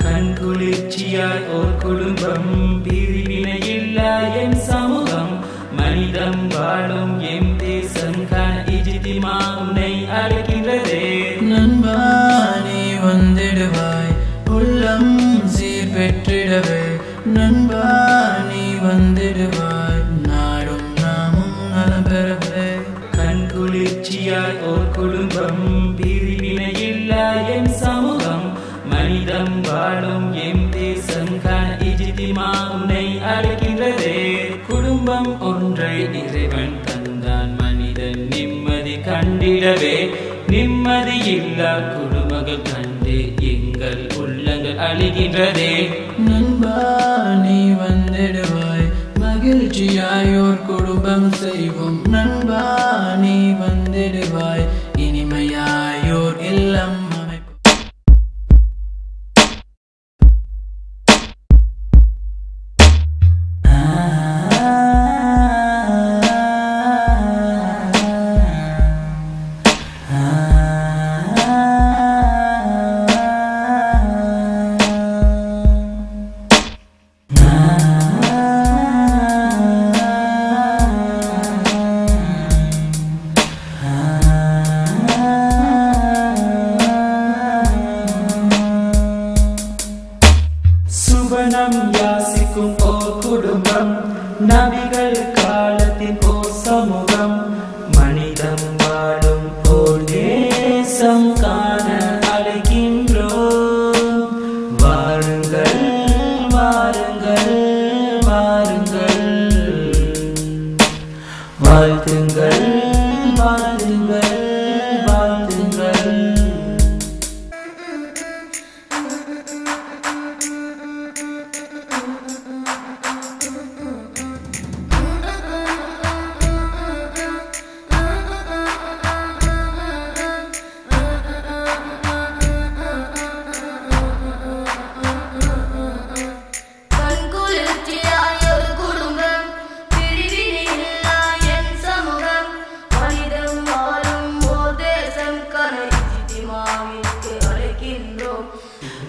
கண்குளிர்ச்சியாய் ஓர் குடும்பம் பிரிவினையில்லா என் சமூகம் மனிதம் வாழும் எம் தேசம் காண இஜ்திமா உன்னை அழைக்கின்றதே. நண்பா நீ வந்திடுவாய் உள்ளம் சீர் பெற்றிடவே. நண்பா நீ வந்திடுவாய் நாடும் நாமும் நலம் பெறவே. கண்குளிர்ச்சியாய் ஓர் குடும்பம் பிரிவினையில்லா என் சமூகம் மனிதம் வாழும் எம் தேசம் காண இஜ்திமா உன்னை அழைக்கின்றதே. குடும்பம் ஒன்றை இறைவன் தந்தான் மனிதன் நிம்மதி கண்டிடவே. நிம்மதி இல்லா குடும்பங்கள் கண்டு எங்கள் உள்ளங்கள் அழிகின்றதே. நண்பா நீ வந்திடுவாய் மகிழ்ச்சியாய் ஓர் குடும்பம் செய்வோம். நண்பா நீ வந்திடுவாய் இனிமையாய் ஓர் இல்லம் அமைப்போம். சுவனம் யாசிக்கும் ஓர் குடும்பம் நபிகள் காலத்தின் ஓர் சமூகம் மனிதம் வாழும் ஓர் தேசம் காண அழைக்கின்றோம். வாருங்கள் வாருங்கள் வாருங்கள் வாழ்த்துங்கள் வாழ்த்துங்கள் வாழ்த்துங்கள்.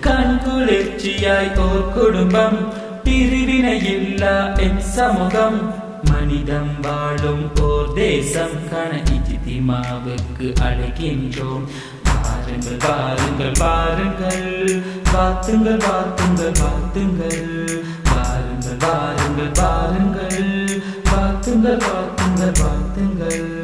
கண்குளிர்ச்சியாய் ஓர் குடும்பம் பிரிவினையில்லா என் சமூகம் மனிதம் வாழும் ஓர் தேசம் காண இஜ்திமாவுக்கு அழைக்கின்றோம். வாருங்கள் வாருங்கள் வாருங்கள் வாழ்த்துங்கள் வாழ்த்துங்கள் வாழ்த்துங்கள். வாருங்கள் வாருங்கள் வாருங்கள் வாழ்த்துங்கள் வாழ்த்துங்கள் வாழ்த்துங்கள்.